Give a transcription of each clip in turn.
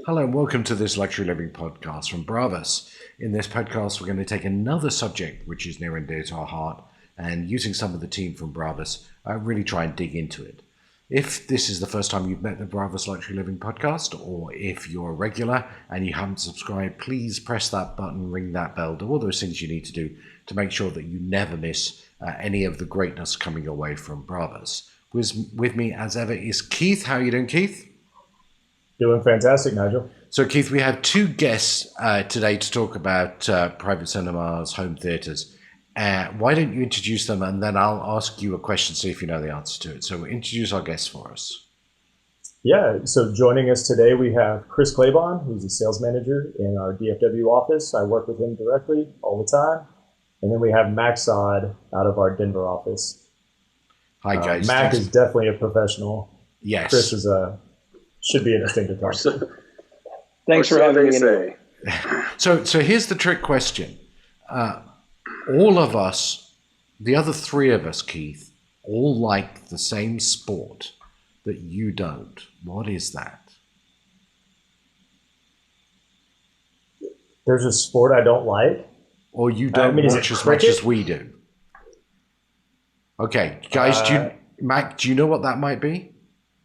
Hello and welcome to this Luxury Living podcast from Bravas. In this podcast, we're going to take another subject which is near and dear to our heart and using some of the team from Bravas, really try and dig into it. If this is the first time you've met the Bravas Luxury Living podcast, or if you're a regular and you haven't subscribed, please press that button, ring that bell, do all those things you need to do to make sure that you never miss any of the greatness coming your way from Bravas. With me as ever is Keith. How are you doing, Keith? Doing fantastic, Nigel. So, Keith, we have two guests today to talk about private cinemas, home theatres. Why don't you introduce them, and then I'll ask you a question, see if you know the answer to it. So introduce our guests for us. Yeah, so joining us today, we have Chris Claybon, who's a sales manager in our DFW office. I work with him directly all the time. And then we have Mac Sod out of our Denver office. Hi, guys. Mac is definitely a professional. Yes. Chris is should be interesting to talk to. Thanks for having me today. So here's the trick question. All of us, the other three of us, Keith, all like the same sport that you don't. What is that? There's a sport I don't like. Or you don't watch as much as we do. Okay, guys, Mac, do you know what that might be?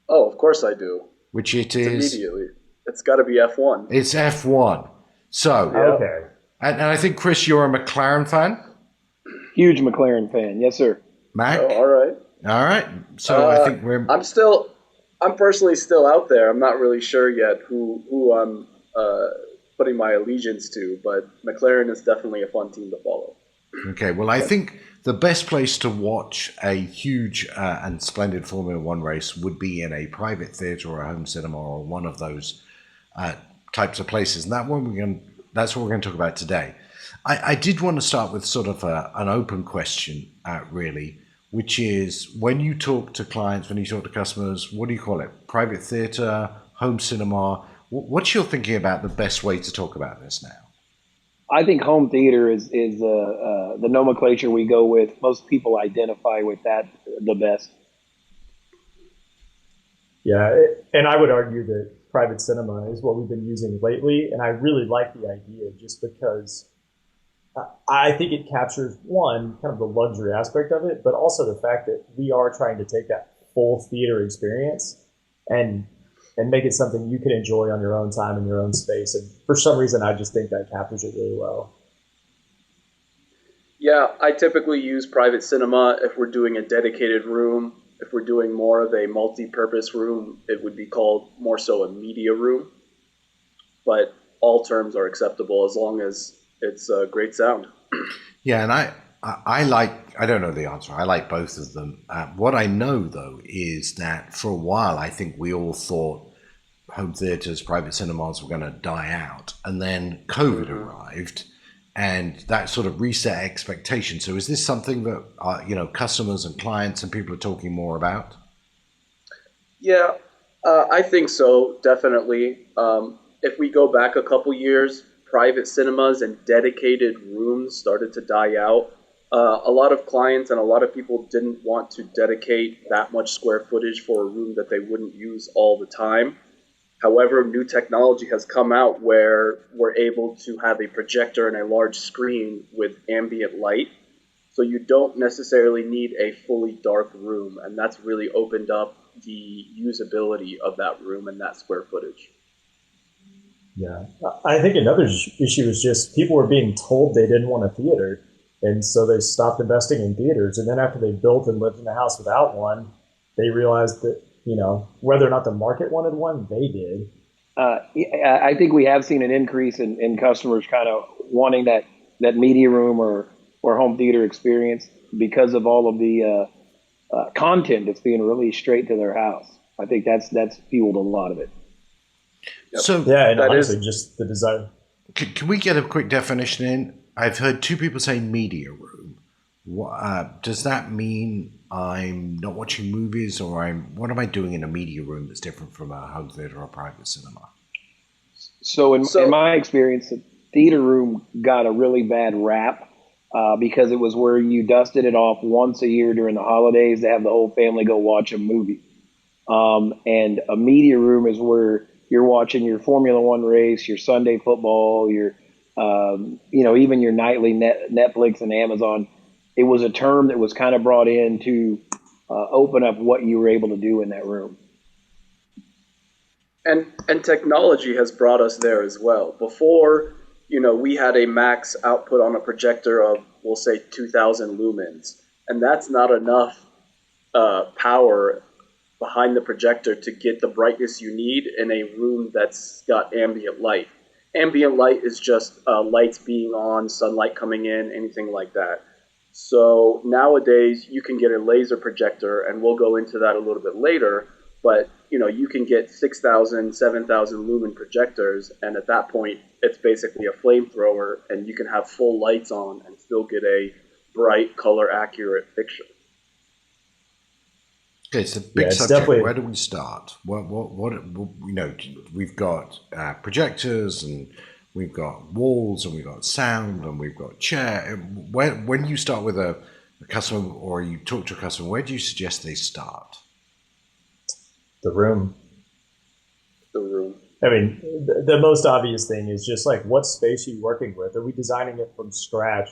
Oh, of course I do. Which it is? Immediately. It's got to be F1. It's F1. So, okay. And I think, Chris, you're a McLaren fan? Huge McLaren fan. Yes, sir. Mac? Oh, all right. All right. So I think we're... I'm personally still out there. I'm not really sure yet who I'm putting my allegiance to, but McLaren is definitely a fun team to follow. Okay, well, I think the best place to watch a huge and splendid Formula One race would be in a private theatre or a home cinema or one of those types of places. And that's what we're going to talk about today. I did want to start with sort of an open question, really, which is when you talk to clients, when you talk to customers, what do you call it? Private theatre, home cinema? What's your thinking about the best way to talk about this now? I think home theater is the nomenclature we go with. Most people identify with that the best. Yeah, and I would argue that private cinema is what we've been using lately, and I really like the idea just because I think it captures, one, kind of the luxury aspect of it, but also the fact that we are trying to take that full theater experience and make it something you can enjoy on your own time in your own space. And for some reason, I just think that captures it really well. Yeah, I typically use private cinema if we're doing a dedicated room. If we're doing more of a multi-purpose room, it would be called more so a media room. But all terms are acceptable as long as it's great sound. Yeah, and I like, I don't know the answer. I like both of them. What I know, though, is that for a while, I think we all thought home theaters, private cinemas were going to die out. And then COVID arrived and that sort of reset expectations. So is this something that, customers and clients and people are talking more about? Yeah, I think so, definitely. If we go back a couple years, private cinemas and dedicated rooms started to die out. A lot of clients and a lot of people didn't want to dedicate that much square footage for a room that they wouldn't use all the time. However, new technology has come out where we're able to have a projector and a large screen with ambient light. So you don't necessarily need a fully dark room, and that's really opened up the usability of that room and that square footage. Yeah, I think another issue is just people were being told they didn't want a theater. And so they stopped investing in theaters. And then after they built and lived in a house without one, they realized that, whether or not the market wanted one, they did. I think we have seen an increase in customers kind of wanting that media room or home theater experience because of all of the content that's being released straight to their house. I think that's fueled a lot of it. Yep. So yeah, and honestly, just the design. Can we get a quick definition in? I've heard two people say media room. Does that mean I'm not watching movies, or what am I doing in a media room that's different from a home theater or private cinema? So in my experience, the theater room got a really bad rap because it was where you dusted it off once a year during the holidays to have the whole family go watch a movie. And a media room is where you're watching your Formula One race, your Sunday football, your even your nightly Netflix and Amazon. It was a term that was kind of brought in to open up what you were able to do in that room. And technology has brought us there as well. Before, we had a max output on a projector of, we'll say, 2,000 lumens, and that's not enough power behind the projector to get the brightness you need in a room that's got ambient light. Ambient light is just lights being on, sunlight coming in, anything like that. So nowadays you can get a laser projector, and we'll go into that a little bit later, but you can get 6,000, 7,000 lumen projectors, and at that point it's basically a flamethrower, and you can have full lights on and still get a bright, color accurate picture. Okay, it's a big subject. Where do we start? We've got projectors, and we've got walls, and we've got sound, and we've got chair. When you start with a customer, or you talk to a customer, where do you suggest they start? The room. I mean, the most obvious thing is just like, what space are you working with? Are we designing it from scratch,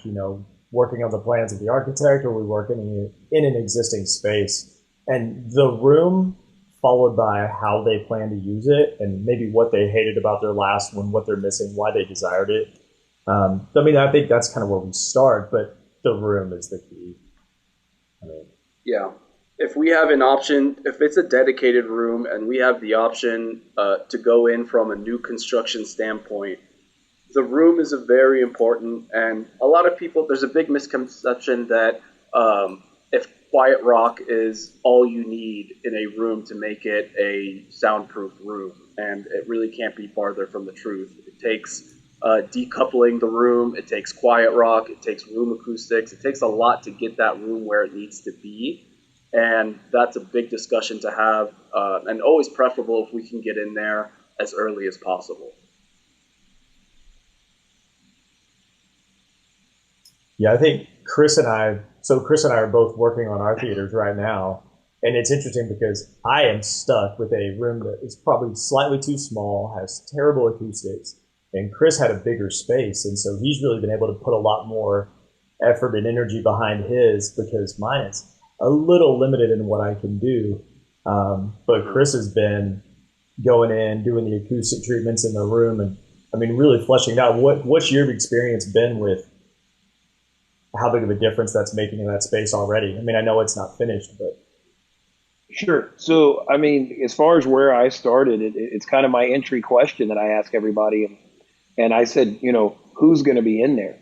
working on the plans of the architect, or are we working in an existing space? And the room, followed by how they plan to use it, and maybe what they hated about their last one, what they're missing, why they desired it. I think that's kind of where we start, but the room is the key. Yeah. If we have an option, if it's a dedicated room and we have the option to go in from a new construction standpoint, the room is very important. And a lot of people, there's a big misconception that if quiet rock is all you need in a room to make it a soundproof room. And it really can't be farther from the truth. It takes decoupling the room, it takes quiet rock, it takes room acoustics, it takes a lot to get that room where it needs to be. And that's a big discussion to have, and always preferable if we can get in there as early as possible. Yeah, I think Chris and I are both working on our theaters right now. And it's interesting because I am stuck with a room that is probably slightly too small, has terrible acoustics, and Chris had a bigger space. And so he's really been able to put a lot more effort and energy behind his, because mine is a little limited in what I can do. But Chris has been going in, doing the acoustic treatments in the room, and really fleshing out what's your experience been with how big of a difference that's making in that space already. I know it's not finished, but. Sure. So, as far as where I started, it's kind of my entry question that I ask everybody. And I said, who's going to be in there?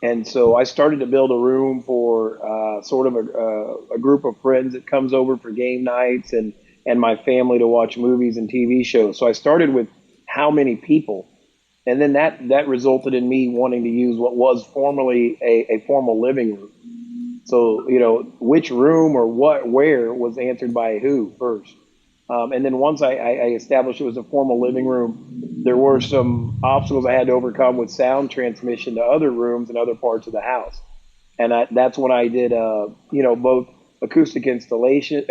And so I started to build a room for sort of a group of friends that comes over for game nights and my family to watch movies and TV shows. So I started with how many people. And then that resulted in me wanting to use what was formerly a formal living room. So, which room or where was answered by who first. And then once I established it was a formal living room, there were some obstacles I had to overcome with sound transmission to other rooms and other parts of the house. And that's when I did, both acoustic insulation,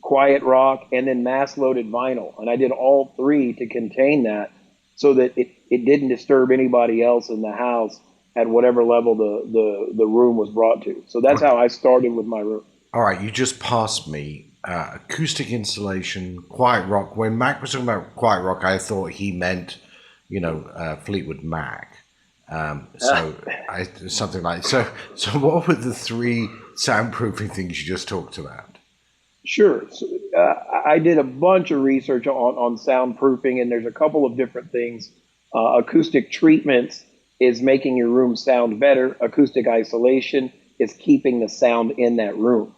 quiet rock, and then mass loaded vinyl. And I did all three to contain that so that it didn't disturb anybody else in the house at whatever level the room was brought to. So that's how I started with my room. All right, you just passed me. Acoustic insulation, quiet rock. When Mac was talking about quiet rock, I thought he meant, Fleetwood Mac. Something like so. So, what were the three soundproofing things you just talked about? Sure. So, I did a bunch of research on soundproofing, and there's a couple of different things. Acoustic treatments is making your room sound better. Acoustic isolation is keeping the sound in that room.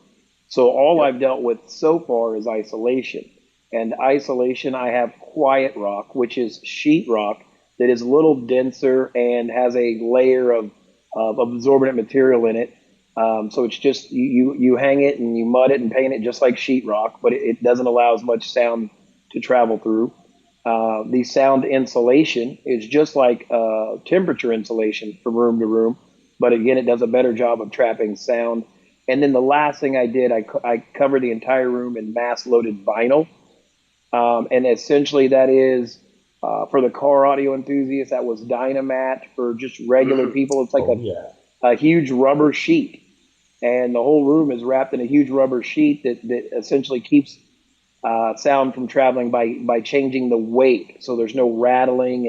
So all I've dealt with so far is isolation. And isolation, I have quiet rock, which is sheet rock that is a little denser and has a layer of absorbent material in it. So it's just you hang it and you mud it and paint it just like sheet rock, but it doesn't allow as much sound to travel through. The sound insulation is just like temperature insulation from room to room, but again, it does a better job of trapping sound. And then the last thing I did, I covered the entire room in mass-loaded vinyl. And essentially that is for the car audio enthusiasts, that was Dynamat. For just regular people, it's like a huge rubber sheet. And the whole room is wrapped in a huge rubber sheet that essentially keeps sound from traveling by changing the weight. So there's no rattling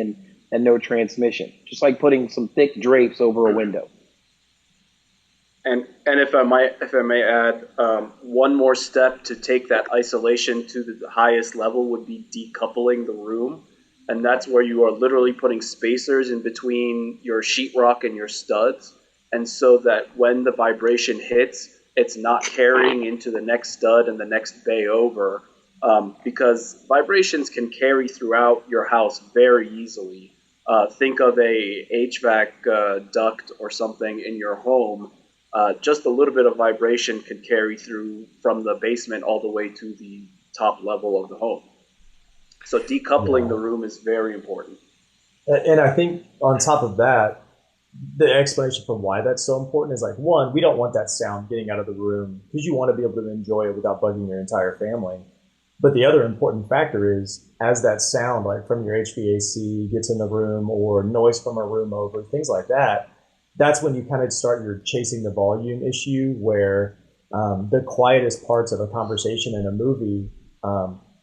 and no transmission. Just like putting some thick drapes over a window. And if I may add, one more step to take that isolation to the highest level would be decoupling the room, and that's where you are literally putting spacers in between your sheetrock and your studs, and so that when the vibration hits, it's not carrying into the next stud and the next bay over, because vibrations can carry throughout your house very easily. Think of a HVAC duct or something in your home. Just a little bit of vibration can carry through from the basement all the way to the top level of the home. So decoupling the room is very important. And I think on top of that, the explanation for why that's so important is like, one, we don't want that sound getting out of the room because you want to be able to enjoy it without bugging your entire family. But the other important factor is as that sound, like from your HVAC gets in the room or noise from a room over, things like that, that's when you kind of start your chasing the volume issue where the quietest parts of a conversation in a movie,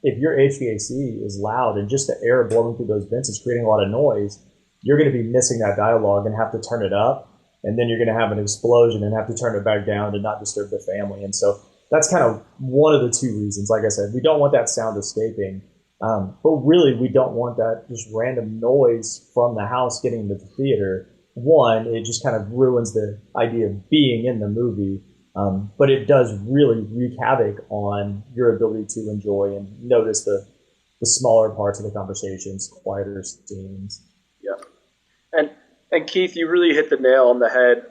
if your HVAC is loud and just the air blowing through those vents is creating a lot of noise, you're going to be missing that dialogue and have to turn it up. And then you're going to have an explosion and have to turn it back down to not disturb the family. And so that's kind of one of the two reasons. Like I said, we don't want that sound escaping. But really, we don't want that just random noise from the house getting into the theater. One, it just kind of ruins the idea of being in the movie, but it does really wreak havoc on your ability to enjoy and notice the smaller parts of the conversations, quieter scenes. Yeah, and Keith, you really hit the nail on the head.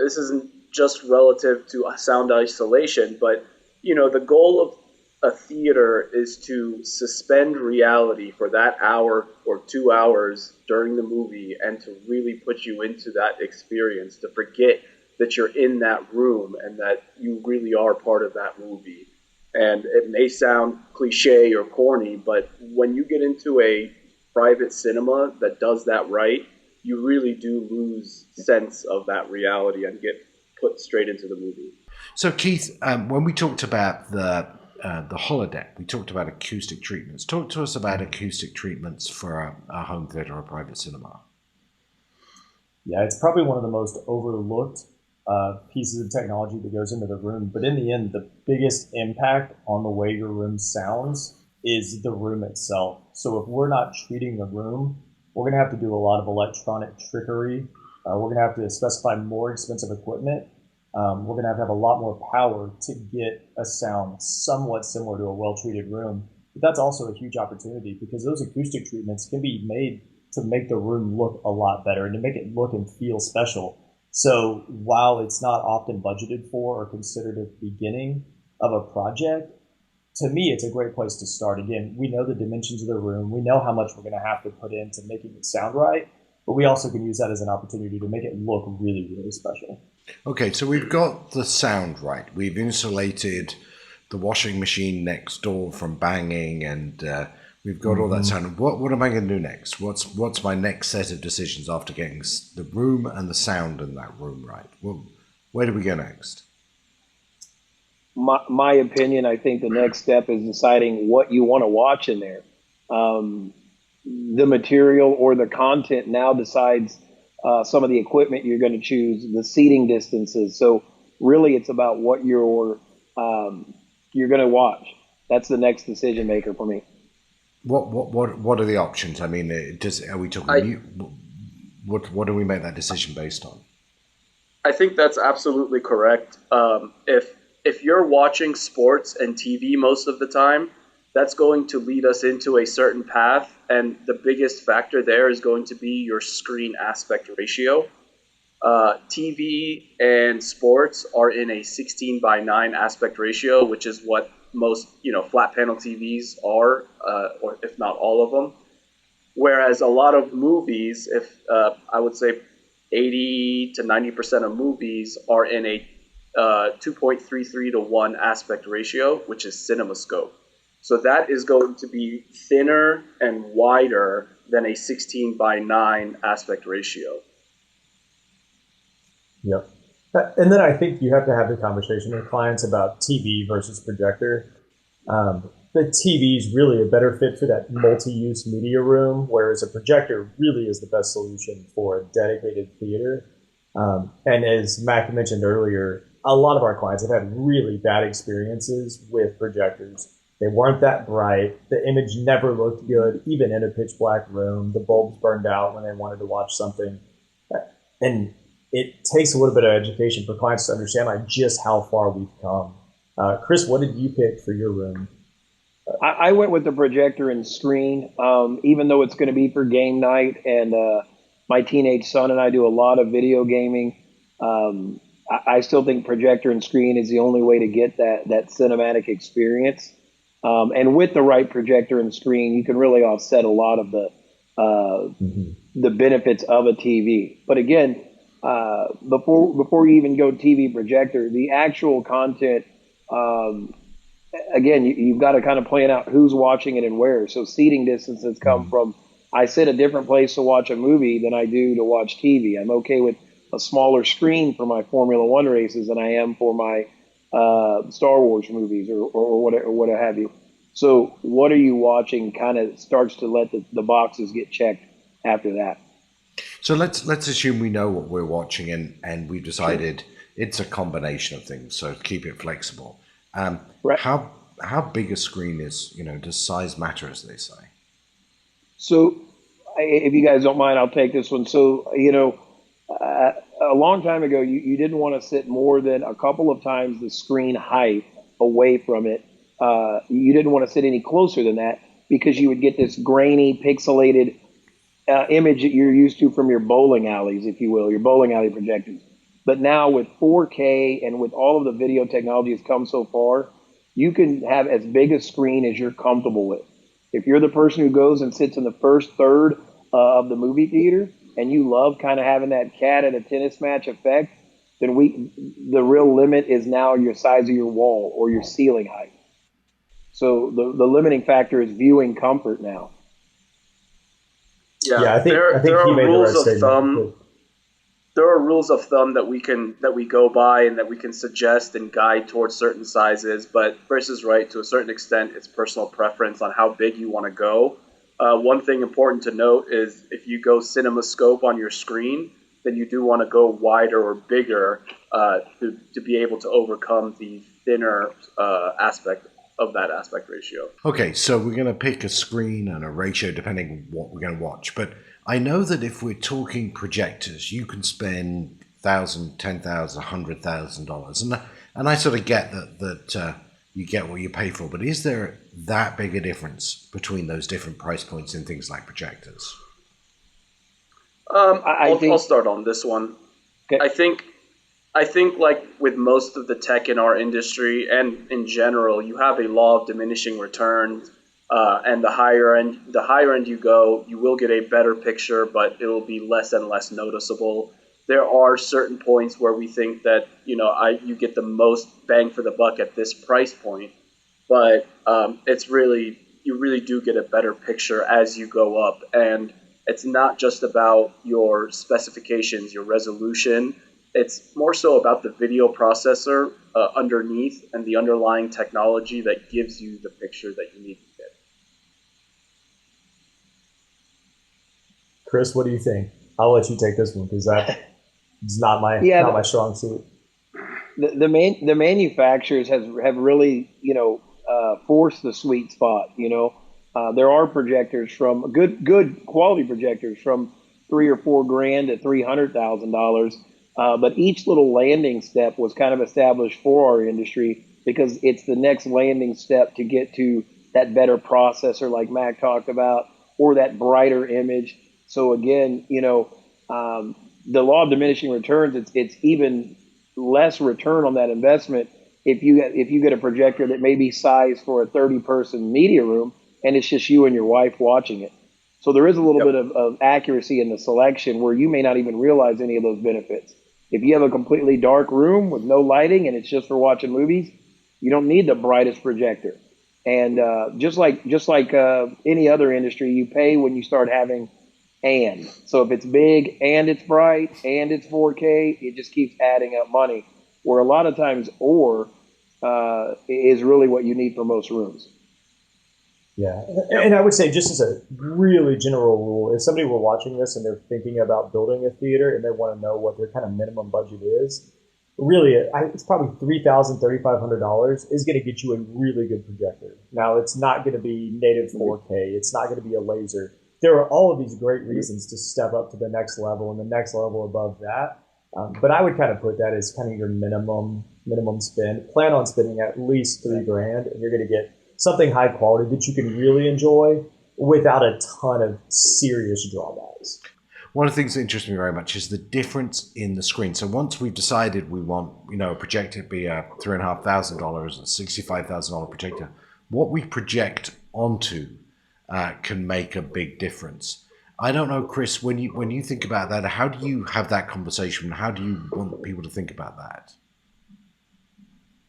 This isn't just relative to sound isolation, but the goal of a theater is to suspend reality for that hour or 2 hours during the movie and to really put you into that experience, to forget that you're in that room and that you really are part of that movie. And it may sound cliche or corny, but when you get into a private cinema that does that right, you really do lose sense of that reality and get put straight into the movie. So Keith, when we talked about the holodeck, we talked about acoustic treatments. Talk to us about acoustic treatments for a home theater or a private cinema. Yeah, it's probably one of the most overlooked pieces of technology that goes into the room. But in the end, the biggest impact on the way your room sounds is the room itself. So if we're not treating the room, we're going to have to do a lot of electronic trickery. We're going to have to specify more expensive equipment. We're going to have a lot more power to get a sound somewhat similar to a well-treated room. But that's also a huge opportunity because those acoustic treatments can be made to make the room look a lot better and to make it look and feel special. So while it's not often budgeted for or considered at the beginning of a project, to me, it's a great place to start. Again, we know the dimensions of the room. We know how much we're going to have to put into making it sound right, but we also can use that as an opportunity to make it look really, really special. Okay, so we've got the sound right. We've insulated the washing machine next door from banging, and we've got all that sound. What am I going to do next? What's my next set of decisions after getting the room and the sound in that room right? Well, where do we go next? My opinion, I think the next step is deciding what you want to watch in there. The material or the content now decides some of the equipment you're going to choose, the seating distances. So really, it's about what you're going to watch. That's the next decision maker for me. What are the options? I mean, are we talking? What do we make that decision based on? I think that's absolutely correct. If you're watching sports and TV most of the time, that's going to lead us into a certain path, and the biggest factor there is going to be your screen aspect ratio. TV and sports are in a 16:9 aspect ratio, which is what most flat panel TVs are, or if not all of them. Whereas a lot of movies, I would say 80 to 90% of movies are in a 2.33 to 1 aspect ratio, which is CinemaScope. So that is going to be thinner and wider than a 16:9 aspect ratio. Yep. And then I think you have to have the conversation with clients about TV versus projector. The TV is really a better fit for that multi-use media room, whereas a projector really is the best solution for a dedicated theater. And as Mac mentioned earlier, a lot of our clients have had really bad experiences with projectors. They weren't that bright. The image never looked good, even in a pitch black room. The bulbs burned out when they wanted to watch something. And it takes a little bit of education for clients to understand like just how far we've come. Chris, what did you pick for your room? I went with the projector and screen, even though it's going to be for game night, and my teenage son and I do a lot of video gaming. I still think projector and screen is the only way to get that cinematic experience. And with the right projector and screen, you can really offset a lot of the benefits of a TV. But again, before you even go TV projector, the actual content, again, you've got to kind of plan out who's watching it and where. So seating distances come from, I sit a different place to watch a movie than I do to watch TV. I'm okay with a smaller screen for my Formula One races than I am for my Star Wars movies or what have you. So what are you watching kind of starts to let the boxes get checked after that. So let's assume we know what we're watching and we've decided it's a combination of things. So keep it flexible. Right. How big a screen is, does size matter, as they say? So if you guys don't mind, I'll take this one. So, a long time ago, you didn't want to sit more than a couple of times the screen height away from it. You didn't want to sit any closer than that because you would get this grainy, pixelated image that you're used to from your bowling alleys, if you will, your bowling alley projectors. But now with 4K and with all of the video technology that's come so far, you can have as big a screen as you're comfortable with. If you're the person who goes and sits in the first third of the movie theater and you love kind of having that cat at a tennis match effect, then the real limit is now your size of your wall or your ceiling height. So the limiting factor is viewing comfort now. Yeah, I think there he are made rules the right of thumb. There are rules of thumb that we go by and that we can suggest and guide towards certain sizes. But Chris is right, to a certain extent, it's personal preference on how big you want to go. One thing important to note is if you go CinemaScope on your screen, then you do want to go wider or bigger to be able to overcome the thinner aspect of that aspect ratio. Okay, so we're going to pick a screen and a ratio depending on what we're going to watch. But I know that if we're talking projectors, you can spend $1,000, $10,000, $100,000, and I sort of get that you get what you pay for. But is there that big a difference between those different price points in things like projectors? I'll start on this one. Okay. I think like with most of the tech in our industry and in general, you have a law of diminishing returns. And the higher end you go, you will get a better picture, but it'll be less and less noticeable. There are certain points where we think that you get the most bang for the buck at this price point, but you really do get a better picture as you go up, and it's not just about your specifications, your resolution. It's more so about the video processor underneath and the underlying technology that gives you the picture that you need to get. Chris, what do you think? I'll let you take this one because that is not my strong suit. The manufacturers have really forced the sweet spot. There are projectors from good quality projectors from $3,000 or $4,000 to $300,000. But each little landing step was kind of established for our industry because it's the next landing step to get to that better processor like Mac talked about, or that brighter image. So again, the law of diminishing returns, it's even less return on that investment if you get a projector that may be sized for a 30-person media room and it's just you and your wife watching it. So there is a little bit of accuracy in the selection where you may not even realize any of those benefits. If you have a completely dark room with no lighting and it's just for watching movies, you don't need the brightest projector. And just like any other industry, you pay when you start having so if it's big and it's bright and it's 4K, it just keeps adding up money. Where a lot of times is really what you need for most rooms. Yeah, and I would say, just as a really general rule, if somebody were watching this and they're thinking about building a theater and they want to know what their kind of minimum budget is, really, it's probably $3,000, $3,500 is going to get you a really good projector. Now, it's not going to be native 4K. It's not going to be a laser. There are all of these great reasons to step up to the next level and the next level above that. But I would kind of put that as kind of your minimum spend. Plan on spending at least $3,000, and you're going to get something high quality that you can really enjoy without a ton of serious drawbacks. One of the things that interests me very much is the difference in the screen. So once we've decided we want, a projector to be a $3,500 or $65,000 projector, what we project onto can make a big difference. I don't know, Chris, when you think about that, how do you have that conversation? How do you want people to think about that?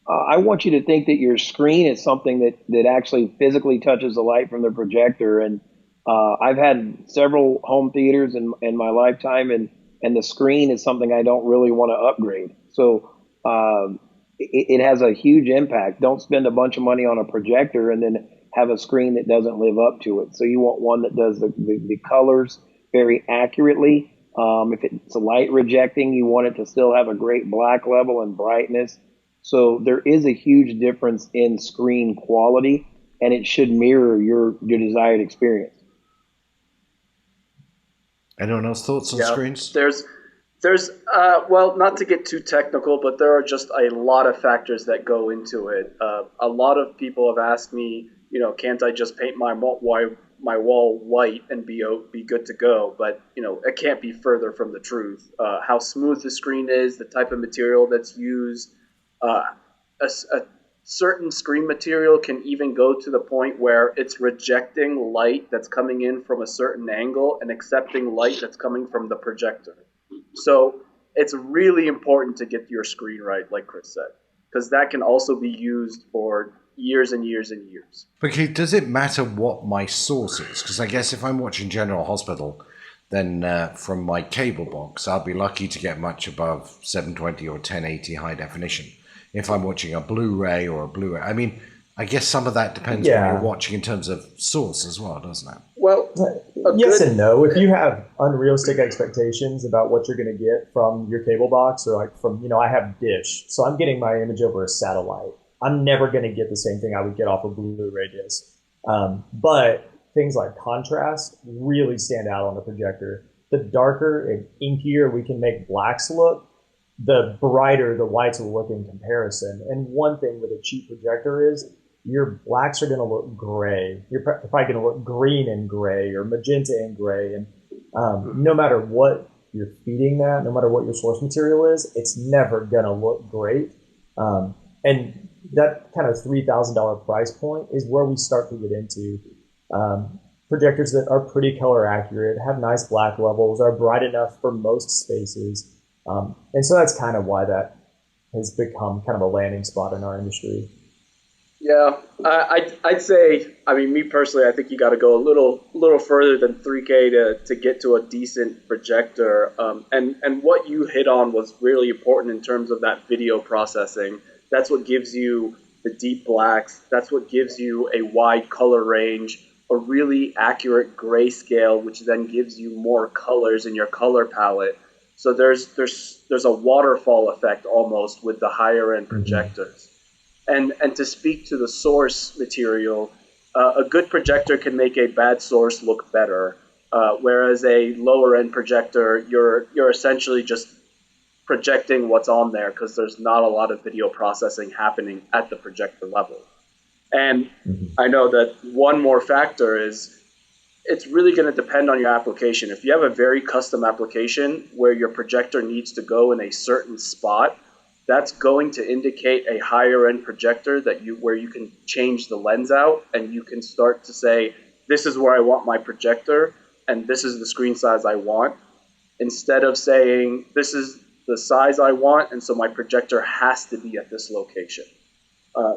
I want you to think that your screen is something that actually physically touches the light from the projector. And I've had several home theaters in my lifetime, and the screen is something I don't really want to upgrade. So it has a huge impact. Don't spend a bunch of money on a projector and then have a screen that doesn't live up to it. So you want one that does the colors very accurately. If it's a light rejecting, you want it to still have a great black level and brightness. So there is a huge difference in screen quality, and it should mirror your desired experience. Anyone else thoughts on screens? There's well, not to get too technical, but there are just a lot of factors that go into it. A lot of people have asked me, can't I just paint my wall white and be good to go? But it can't be further from the truth. How smooth the screen is, the type of material that's used. A certain screen material can even go to the point where it's rejecting light that's coming in from a certain angle and accepting light that's coming from the projector. So it's really important to get your screen right, like Chris said, because that can also be used for years and years and years. Okay, does it matter what my source is? Because I guess if I'm watching General Hospital, then from my cable box, I'll be lucky to get much above 720 or 1080 high definition. If I'm watching a Blu-ray or a Blu-ray, I mean, I guess some of that depends on what you're watching in terms of source as well, doesn't it? Well, yes and no. If you have unrealistic expectations about what you're going to get from your cable box, or like from, I have Dish, so I'm getting my image over a satellite. I'm never going to get the same thing I would get off a Blu-ray disc. But things like contrast really stand out on the projector. The darker and inkier we can make blacks look, the brighter the whites will look in comparison. And one thing with a cheap projector is your blacks are going to look gray. You're probably going to look green and gray or magenta and gray. And no matter what you're feeding that, no matter what your source material is, it's never going to look great. And that kind of $3,000 price point is where we start to get into projectors that are pretty color accurate, have nice black levels, are bright enough for most spaces. And so that's kind of why that has become kind of a landing spot in our industry. Yeah, I'd say, me personally, I think you got to go a little further than 3K to get to a decent projector. And what you hit on was really important in terms of that video processing. That's what gives you the deep blacks. That's what gives you a wide color range, a really accurate grayscale, which then gives you more colors in your color palette. So there's a waterfall effect almost with the higher end projectors. And to speak to the source material, a good projector can make a bad source look better, whereas a lower end projector, you're essentially just projecting what's on there because there's not a lot of video processing happening at the projector level. And I know that one more factor is it's really going to depend on your application. If you have a very custom application where your projector needs to go in a certain spot, that's going to indicate a higher end projector where you can change the lens out and you can start to say, this is where I want my projector and this is the screen size I want, instead of saying this is the size I want and so my projector has to be at this location.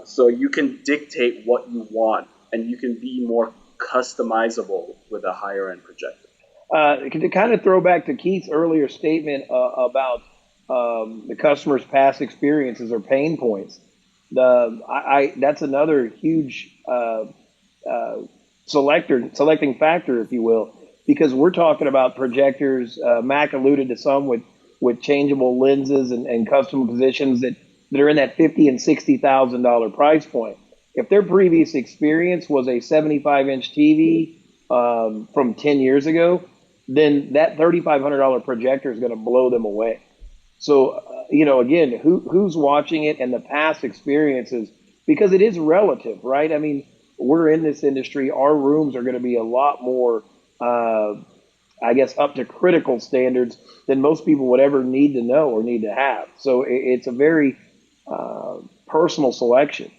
So you can dictate what you want, and you can be more customizable with a higher end projector. To kind of throw back to Keith's earlier statement about the customer's past experiences or pain points, that's another huge selecting factor, if you will, because we're talking about projectors. Mac alluded to some with changeable lenses and custom positions that are in that $50,000 and $60,000 price point. If their previous experience was a 75-inch TV from 10 years ago, then that $3,500 projector is going to blow them away. So, again, who's watching it and the past experiences, because it is relative, right? I mean, we're in this industry. Our rooms are going to be a lot more, up to critical standards than most people would ever need to know or need to have. So it's a very personal selection,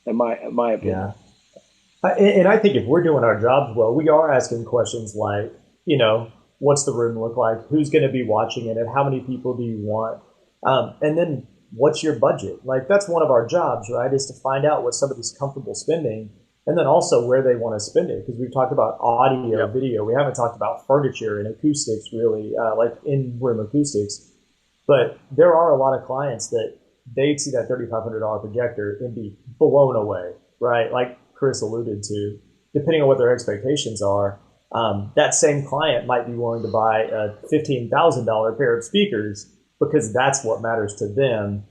in my opinion. Yeah. And I think if we're doing our jobs well, we are asking questions like, what's the room look like? Who's going to be watching it? And how many people do you want? And then what's your budget? Like, that's one of our jobs, right? Is to find out what somebody's comfortable spending, and then also where they want to spend it. Because we've talked about audio, video. We haven't talked about furniture and acoustics, really, like in-room acoustics. But there are a lot of clients that they'd see that $3,500 projector and be blown away, right? Like Chris alluded to, depending on what their expectations are. That same client might be willing to buy a $15,000 pair of speakers because that's what matters to them.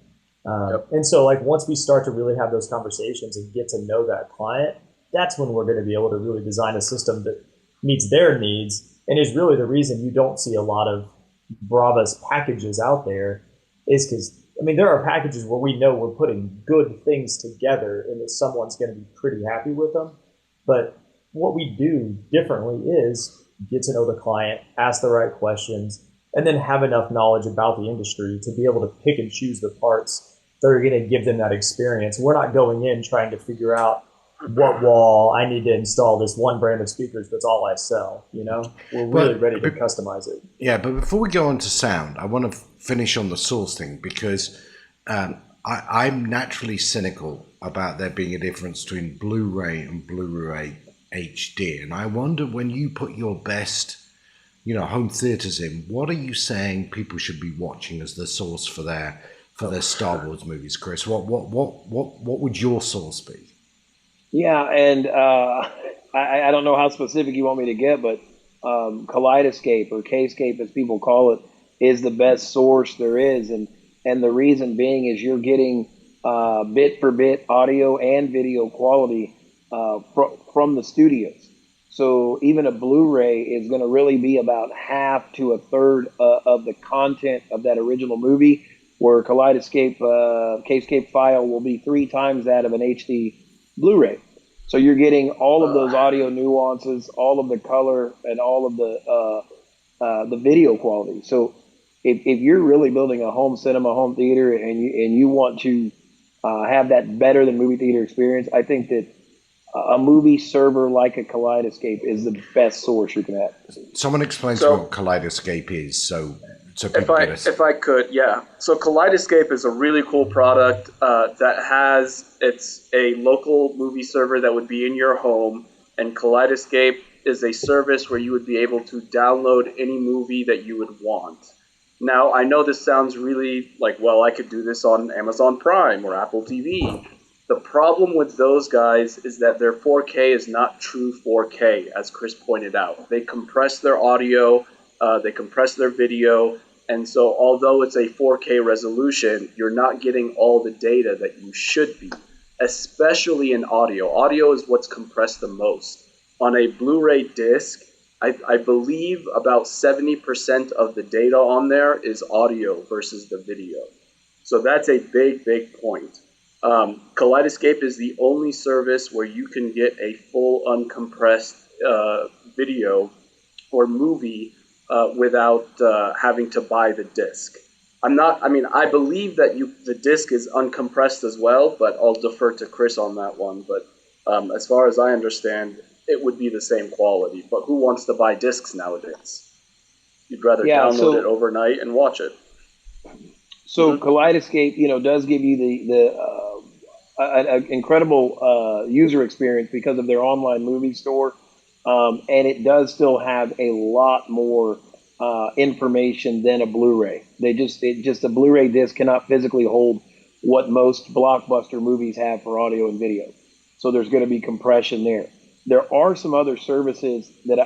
And so, like, once we start to really have those conversations and get to know that client, that's when we're going to be able to really design a system that meets their needs, and is really the reason you don't see a lot of Bravas packages out there, is because, there are packages where we know we're putting good things together and that someone's going to be pretty happy with them. But what we do differently is get to know the client, ask the right questions, and then have enough knowledge about the industry to be able to pick and choose the parts that are going to give them that experience. We're not going in trying to figure out what wall I need to install this one brand of speakers that's all I sell. We're really ready to customize it. Yeah, but before we go on to sound, I want to finish on the source thing, because I'm naturally cynical about there being a difference between Blu-ray and Blu-ray HD. And I wonder, when you put your best, home theaters in, what are you saying people should be watching as the source for their Star Wars movies, Chris? What would your source be? Yeah, and I don't know how specific you want me to get, but Kaleidescape, or Kscape as people call it, is the best source there is, and the reason being is you're getting bit for bit audio and video quality from the studios. So even a Blu-ray is going to really be about half to a third of the content of that original movie, where Kaleidescape Kscape file will be 3 times that of an HD Blu-ray. So you're getting all of those audio nuances, all of the color, and all of the video quality. So if you're really building a home cinema, home theater, and you want to have that better than movie theater experience, I think that a movie server like a Kaleidescape is the best source you can have. Someone explains what Kaleidescape is, so people get us. If I could, yeah. So Kaleidescape is a really cool product it's a local movie server that would be in your home, and Kaleidescape is a service where you would be able to download any movie that you would want. Now, I know this sounds really like, well, I could do this on Amazon Prime or Apple TV. The problem with those guys is that their 4K is not true 4K, as Chris pointed out. They compress their audio, they compress their video, and so although it's a 4K resolution, you're not getting all the data that you should be, especially in audio. Audio is what's compressed the most. On a Blu-ray disc, I believe about 70% of the data on there is audio versus the video. So that's a big, big point. Kaleidescape is the only service where you can get a full uncompressed video or movie without having to buy the disc. I believe that the disc is uncompressed as well, but I'll defer to Chris on that one. But as far as I understand, it would be the same quality. But who wants to buy discs nowadays? You'd rather download it overnight and watch it. So Kaleidescape, does give you the an incredible user experience because of their online movie store, and it does still have a lot more information than a Blu-ray. A Blu-ray disc cannot physically hold what most blockbuster movies have for audio and video. So there's going to be compression there. There are some other services that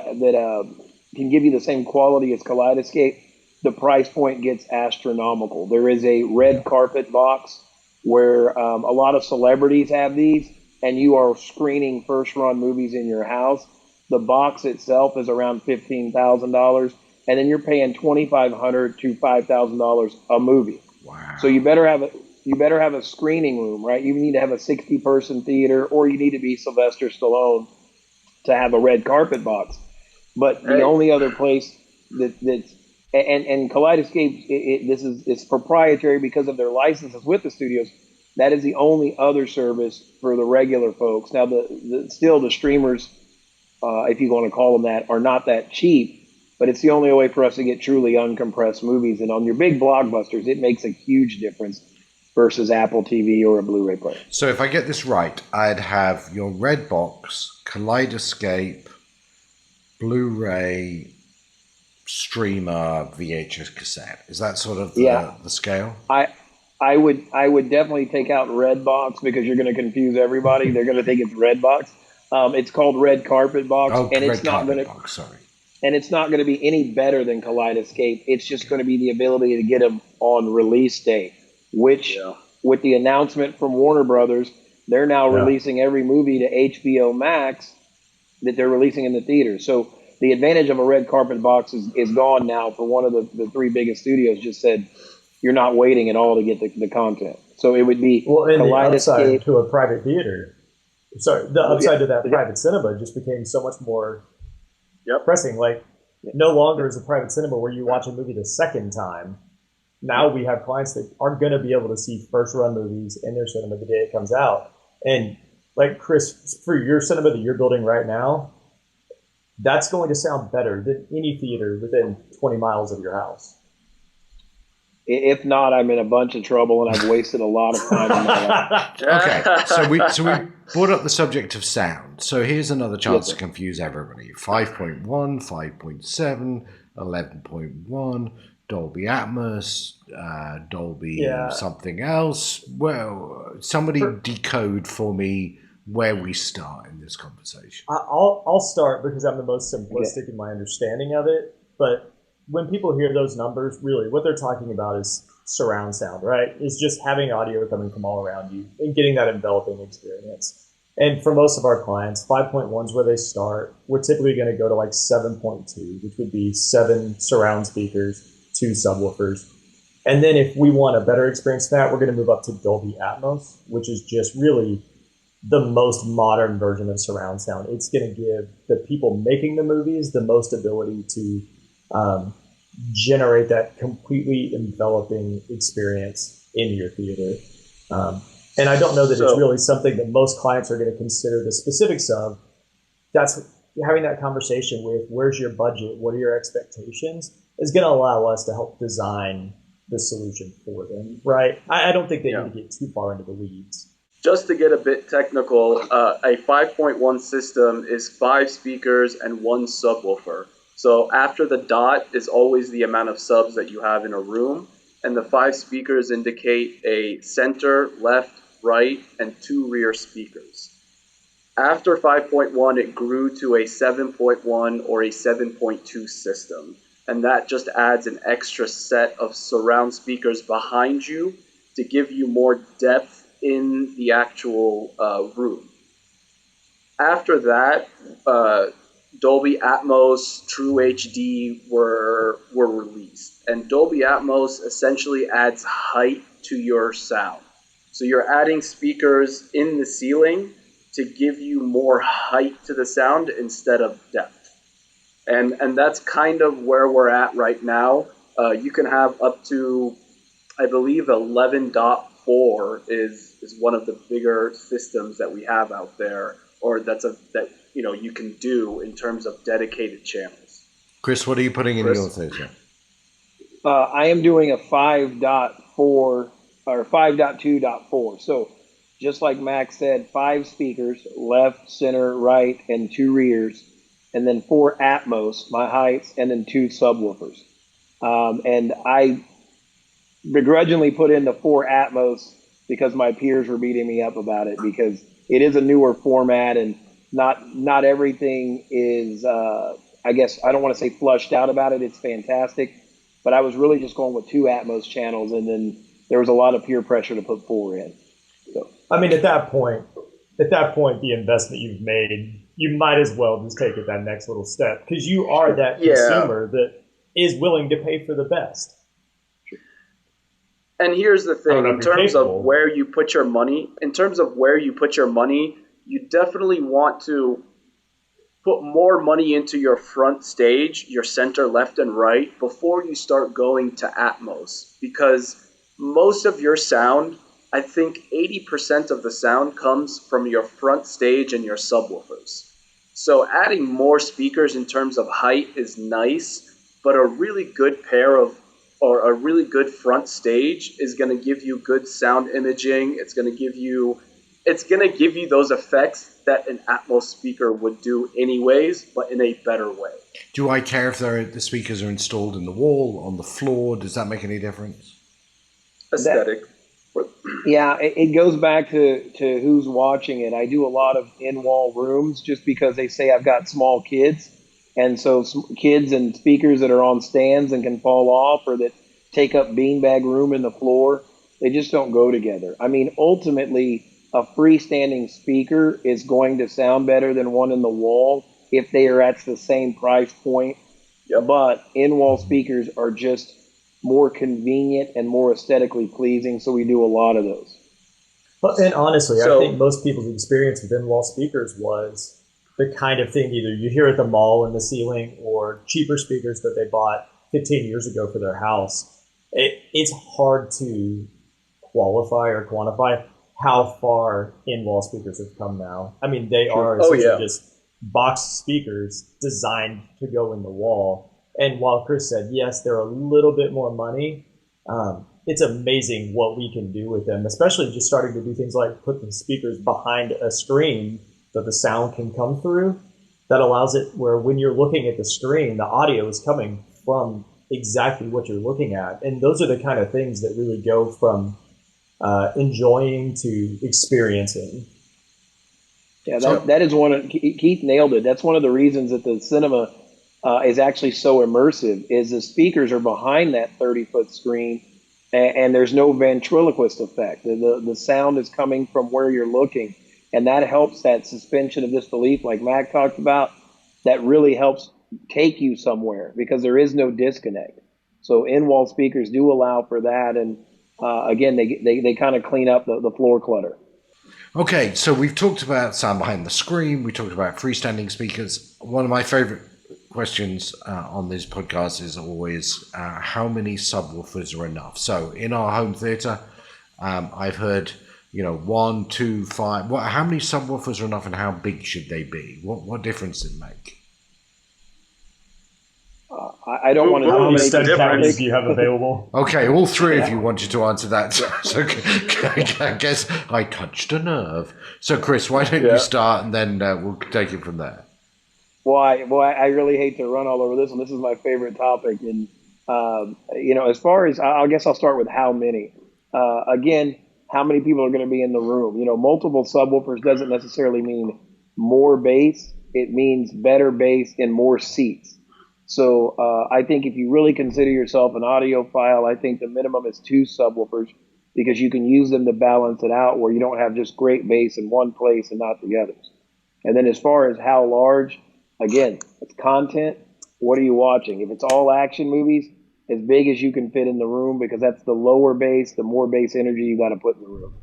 can give you the same quality as Kaleidescape. The price point gets astronomical. There is a red carpet box where a lot of celebrities have these, and you are screening first-run movies in your house. The box itself is around $15,000, and then you're paying $2,500 to $5,000 a movie. Wow! So you better have a screening room, right? You need to have a 60-person theater, or you need to be Sylvester Stallone to have a red carpet box. But the only other place that's and Kaleidescape, it's proprietary because of their licenses with the studios. That is the only other service for the regular folks. Now, the streamers, if you want to call them that, are not that cheap, but it's the only way for us to get truly uncompressed movies. And on your big blockbusters, it makes a huge difference versus Apple TV or a Blu-ray player. So if I get this right, I'd have your red box, Kaleidescape, Blu-ray, streamer, VHS cassette. Is that sort of the scale? I would definitely take out Redbox because you're going to confuse everybody. They're going to think it's Redbox. It's called Red Carpet Box, and it's not going to. Sorry. And it's not going to be any better than Kaleidescape. It's just going to be the ability to get them on release day, which with the announcement from Warner Brothers, they're now releasing every movie to HBO Max that they're releasing in the theaters. So the advantage of a red carpet box is gone now. For one of the three biggest studios just said, you're not waiting at all to get the content. So it would be and the upside Kaleidescape to a private theater. Sorry, the upside to that private cinema just became so much more pressing. Like, no longer is a private cinema where you watch a movie the second time. Now we have clients that are going to be able to see first-run movies in their cinema the day it comes out. And like, Chris, for your cinema that you're building right now, that's going to sound better than any theater within 20 miles of your house. If not, I'm in a bunch of trouble and I've wasted a lot of time in my life. Okay, so we brought up the subject of sound. So here's another chance to confuse everybody. 5.1, 5.7, 11.1, Dolby Atmos, Dolby something else. Well, somebody decode for me where we start in this conversation. I'll start because I'm the most simplistic in my understanding of it. But when people hear those numbers, really what they're talking about is surround sound, right? It's just having audio coming from all around you and getting that enveloping experience. And for most of our clients, 5.1 is where they start. We're typically going to go to like 7.2, which would be 7 surround speakers, 2 subwoofers. And then if we want a better experience than that, we're going to move up to Dolby Atmos, which is just really the most modern version of surround sound. It's going to give the people making the movies the most ability to generate that completely enveloping experience in your theater. And I don't know that it's really something that most clients are going to consider the specifics of. That's having that conversation with where's your budget, what are your expectations, is going to allow us to help design the solution for them, right? I don't think they need to get too far into the weeds. Just to get a bit technical, a 5.1 system is 5 speakers and 1 subwoofer. So after the dot is always the amount of subs that you have in a room, and the 5 speakers indicate a center, left, right, and 2 rear speakers. After 5.1, it grew to a 7.1 or a 7.2 system, and that just adds an extra set of surround speakers behind you to give you more depth in the actual room. After that, Dolby Atmos, True HD were released. And Dolby Atmos essentially adds height to your sound. So you're adding speakers in the ceiling to give you more height to the sound instead of depth. And that's kind of where we're at right now. You can have up to, I believe, 11.4 is one of the bigger systems that we have out there, or that you can do in terms of dedicated channels. Chris, what are you putting in your theater? I am doing a 5.4 or 5.2.4. So just like Max said, 5 speakers, left, center, right, and 2 rears, and then 4 Atmos, my heights, and then 2 subwoofers. And I begrudgingly put in the 4 Atmos because my peers were beating me up about it, because it is a newer format and not everything is, I guess, I don't want to say flushed out about it. It's fantastic. But I was really just going with 2 Atmos channels, and then there was a lot of peer pressure to put 4 in. So, I mean, at that point, the investment you've made, you might as well just take it that next little step, because you are that consumer that is willing to pay for the best. And here's the thing, in terms of where you put your money, you definitely want to put more money into your front stage, your center, left, and right, before you start going to Atmos. Because most of your sound, I think 80% of the sound comes from your front stage and your subwoofers. So adding more speakers in terms of height is nice, but a really good front stage is going to give you good sound imaging. It's going to give you those effects that an Atmos speaker would do anyways, but in a better way. Do I care if the speakers are installed in the wall, on the floor? Does that make any difference? Aesthetic. Yeah, it goes back to who's watching it. I do a lot of in-wall rooms just because they say I've got small kids. And so kids and speakers that are on stands and can fall off, or that take up beanbag room in the floor, they just don't go together. I mean, ultimately, a freestanding speaker is going to sound better than one in the wall if they are at the same price point. Yep. But in-wall speakers are just more convenient and more aesthetically pleasing, so we do a lot of those. And honestly, I think most people's experience with in-wall speakers was the kind of thing either you hear at the mall in the ceiling, or cheaper speakers that they bought 15 years ago for their house. It's hard to qualify or quantify how far in-wall speakers have come now. I mean, they are essentially just box speakers designed to go in the wall. And while Chris said, yes, they're a little bit more money, it's amazing what we can do with them, especially just starting to do things like put the speakers behind a screen that the sound can come through. That allows it where when you're looking at the screen, the audio is coming from exactly what you're looking at. And those are the kind of things that really go from enjoying to experiencing. Yeah, that is Keith nailed it. That's one of the reasons that the cinema is actually so immersive, is the speakers are behind that 30-foot screen, and there's no ventriloquist effect. The sound is coming from where you're looking, and that helps that suspension of disbelief, like Mac talked about. That really helps take you somewhere because there is no disconnect. So in-wall speakers do allow for that, and again, they kind of clean up the floor clutter. Okay, so we've talked about sound behind the screen. We talked about freestanding speakers. One of my favorite questions on this podcast is always how many subwoofers are enough? So in our home theater, I've heard, 1, 2, 5. How many subwoofers are enough, and how big should they be? What difference does it make? I don't want to know how many stud packages do you have available. Okay, all three of you wanted to answer that. So I guess I touched a nerve. So Chris, why don't you start, and then we'll take it from there. Well, I really hate to run all over this one. This is my favorite topic. And, as far as, I guess I'll start with how many. Again, how many people are going to be in the room? Multiple subwoofers doesn't necessarily mean more bass. It means better bass and more seats. So I think if you really consider yourself an audiophile, I think the minimum is 2 subwoofers, because you can use them to balance it out where you don't have just great bass in one place and not the others. And then as far as how large, again, it's content. What are you watching? If it's all action movies, as big as you can fit in the room, because that's the lower bass, the more bass energy you got to put in the room.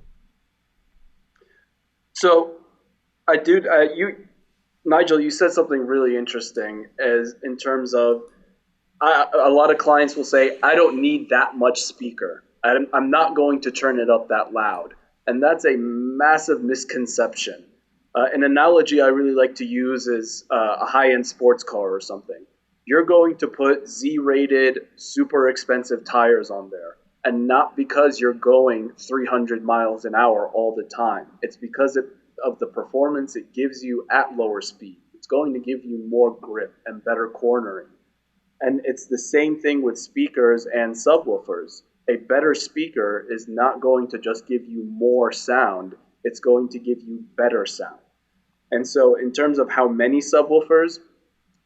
So, Nigel, you said something really interesting, as in terms of a lot of clients will say, I don't need that much speaker. I'm not going to turn it up that loud. And that's a massive misconception. An analogy I really like to use is a high-end sports car or something. You're going to put Z-rated, super expensive tires on there. And not because you're going 300 miles an hour all the time. It's because of the performance it gives you at lower speed. It's going to give you more grip and better cornering. And it's the same thing with speakers and subwoofers. A better speaker is not going to just give you more sound, it's going to give you better sound. And so in terms of how many subwoofers,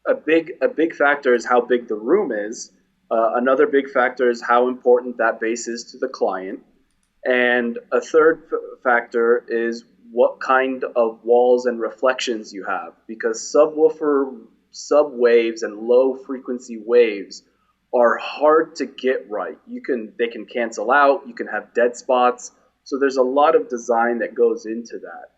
a big factor is how big the room is. Another big factor is how important that bass is to the client. And a third factor is what kind of walls and reflections you have, because subwaves and low frequency waves are hard to get right. They can cancel out, you can have dead spots. So there's a lot of design that goes into that.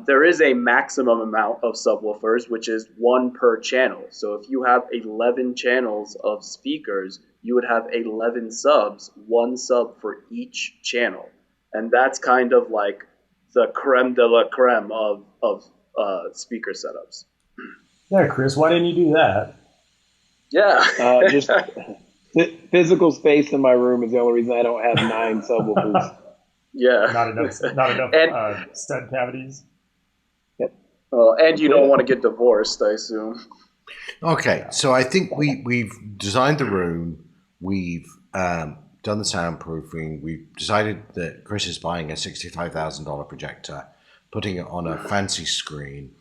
There is a maximum amount of subwoofers, which is 1 per channel. So if you have 11 channels of speakers, you would have 11 subs, 1 sub for each channel. And that's kind of like the creme de la creme of speaker setups. Yeah, Chris, why didn't you do that? Yeah. Just physical space in my room is the only reason I don't have 9 subwoofers. Yeah. Not enough stud cavities. Yep. Well, and you don't want to get divorced, I assume. Okay, so I think we've designed the room, we've done the soundproofing, we've decided that Chris is buying a $65,000 projector, putting it on a fancy screen.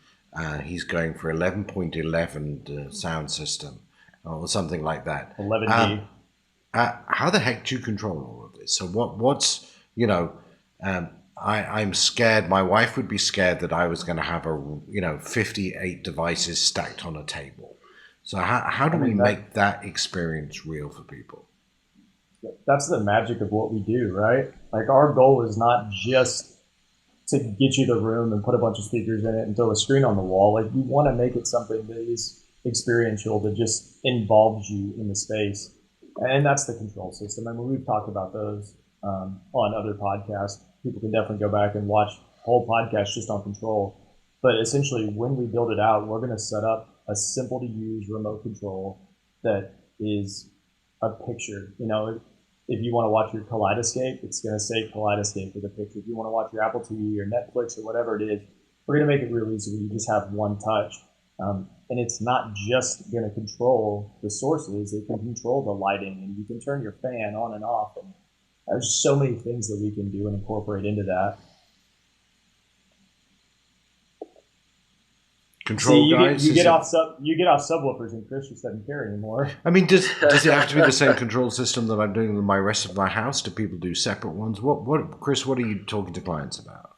He's going for 11.11 sound system or something like that. 11D. How the heck do you control all of this? So what's I'm scared. My wife would be scared that I was going to have 58 devices stacked on a table. So how do we make that experience real for people? That's the magic of what we do, right? Like, our goal is not just to get you the room and put a bunch of speakers in it and throw a screen on the wall. Like, we want to make it something that is experiential, that just involves you in the space. And that's the control system. I mean, we've talked about those on other podcasts. People can definitely go back and watch whole podcasts just on control. But essentially, when we build it out, we're going to set up a simple to use remote control that is a picture. If you want to watch your Kaleidescape, it's going to say Kaleidescape with a picture. If you want to watch your Apple TV or Netflix or whatever it is, we're going to make it real easy where you just have one touch. And it's not just going to control the sources, it can control the lighting, and you can turn your fan on and off. And there's so many things that we can do and incorporate into that. Control. See, guys. You get off subwoofers, and Chris just doesn't care anymore. I mean, does it have to be the same control system that I'm doing in my rest of my house? Do people do separate ones? What, Chris? What are you talking to clients about?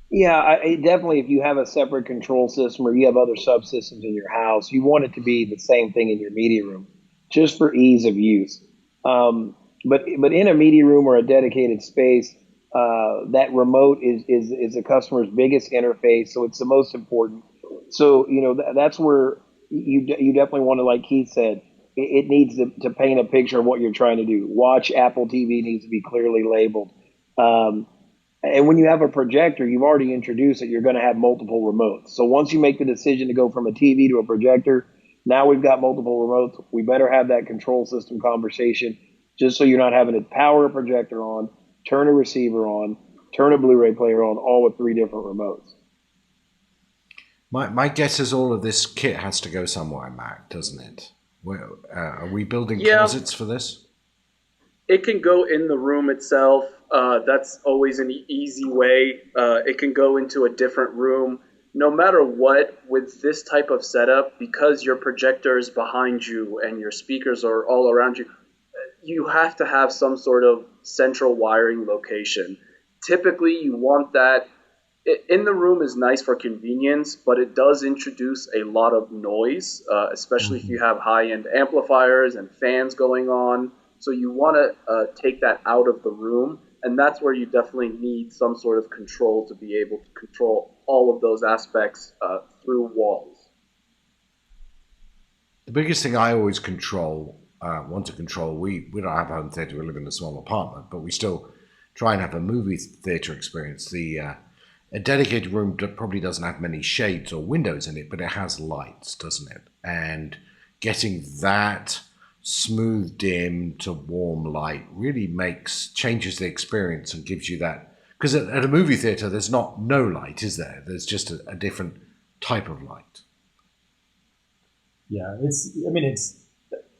Yeah, I definitely. If you have a separate control system or you have other subsystems in your house, you want it to be the same thing in your media room, just for ease of use. But in a media room or a dedicated space, that remote is the customer's biggest interface, so it's the most important. So that's where you definitely want to, like Keith said, it needs to paint a picture of what you're trying to do. Watch Apple TV needs to be clearly labeled. And when you have a projector, you've already introduced that you're going to have multiple remotes. So once you make the decision to go from a TV to a projector, now we've got multiple remotes. We better have that control system conversation, just so you're not having to power a projector on, turn a receiver on, turn a Blu-ray player on, all with 3 different remotes. My guess is all of this kit has to go somewhere, Mac, doesn't it? Are we building closets for this? It can go in the room itself. That's always an easy way. It can go into a different room. No matter what, with this type of setup, because your projector is behind you and your speakers are all around you, you have to have some sort of central wiring location. Typically, you want that. In the room is nice for convenience, but it does introduce a lot of noise, especially if you have high-end amplifiers and fans going on. So you want to take that out of the room, and that's where you definitely need some sort of control to be able to control all of those aspects through walls. The biggest thing I always want to control, we don't have a home theater, we live in a small apartment, but we still try and have a movie theater experience. A dedicated room probably doesn't have many shades or windows in it, but it has lights, doesn't it? And getting that smooth dim to warm light really changes the experience and gives you that. Because at a movie theater, there's no light, is there? There's just a different type of light. Yeah,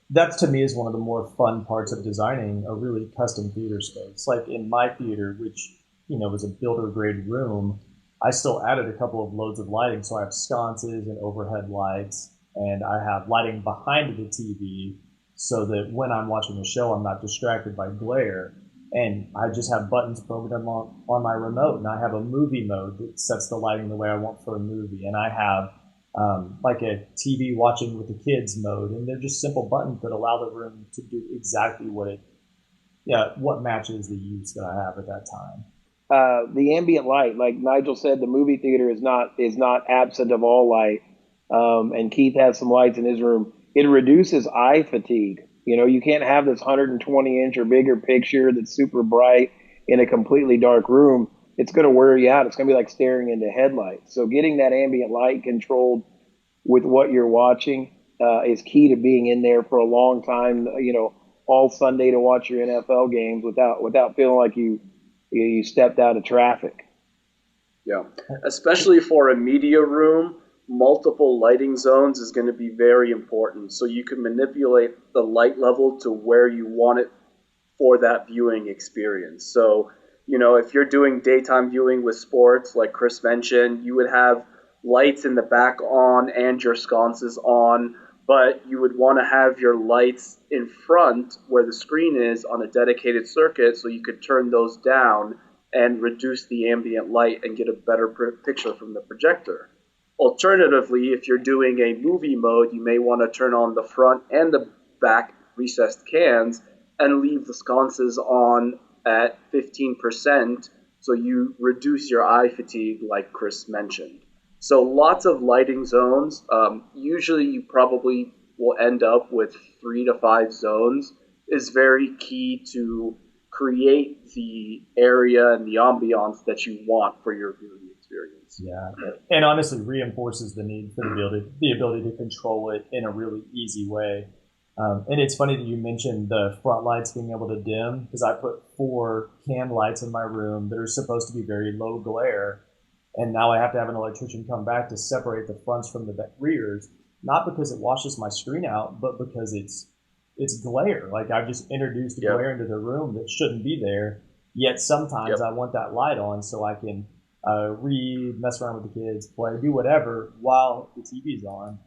that to me is one of the more fun parts of designing a really custom theater space. Like in my theater, which, was a builder grade room, I still added a couple of loads of lighting. So I have sconces and overhead lights, and I have lighting behind the TV so that when I'm watching the show, I'm not distracted by glare. And I just have buttons programmed on my remote, and I have a movie mode that sets the lighting the way I want for a movie. And I have like a TV watching with the kids mode, and they're just simple buttons that allow the room to do exactly what matches the use that I have at that time. The ambient light, like Nigel said, the movie theater is not absent of all light. And Keith has some lights in his room. It reduces eye fatigue. You can't have this 120-inch or bigger picture that's super bright in a completely dark room. It's going to wear you out. It's going to be like staring into headlights. So getting that ambient light controlled with what you're watching is key to being in there for a long time, all Sunday to watch your NFL games without feeling like you stepped out of traffic. Yeah, especially for a media room, multiple lighting zones is going to be very important. So you can manipulate the light level to where you want it for that viewing experience. So, if you're doing daytime viewing with sports, like Chris mentioned, you would have lights in the back on and your sconces on, but you would want to have your lights in front where the screen is on a dedicated circuit so you could turn those down and reduce the ambient light and get a better picture from the projector. Alternatively, if you're doing a movie mode, you may want to turn on the front and the back recessed cans and leave the sconces on at 15% so you reduce your eye fatigue like Chris mentioned. So lots of lighting zones. Usually you probably will end up with 3 to 5 zones is very key to create the area and the ambiance that you want for your viewing experience. Yeah, and honestly reinforces the need for the ability to control it in a really easy way. And it's funny that you mentioned the front lights being able to dim, because I put 4 can lights in my room that are supposed to be very low glare. And now I have to have an electrician come back to separate the fronts from the rears, not because it washes my screen out, but because it's glare. Like I've just introduced glare into the room that shouldn't be there. Yet sometimes I want that light on so I can read, mess around with the kids, play, do whatever while the TV's on.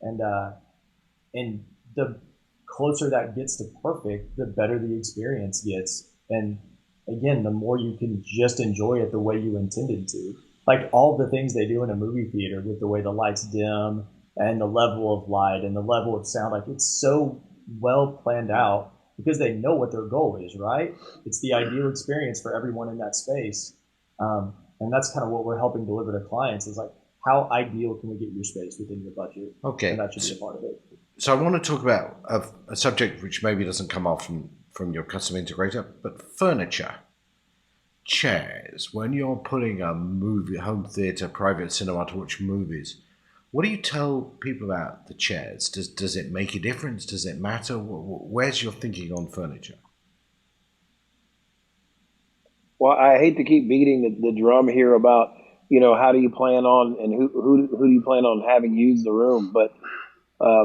And the closer that gets to perfect, the better the experience gets. And again, the more you can just enjoy it the way you intended to. Like all the things they do in a movie theater with the way the lights dim and the level of light and the level of sound, like it's so well planned out because they know what their goal is, right? It's the ideal experience for everyone in that space. And that's kind of what we're helping deliver to clients is like, how ideal can we get your space within your budget? Okay. And that should be a part of it. So I want to talk about a subject which maybe doesn't come off from your custom integrator, but furniture. Chairs. When you're putting a movie, home theater, private cinema to watch movies, what do you tell people about the chairs? Does it make a difference? Does it matter? Where's your thinking on furniture? Well, I hate to keep beating the drum here about, how do you plan on and who do you plan on having use the room? But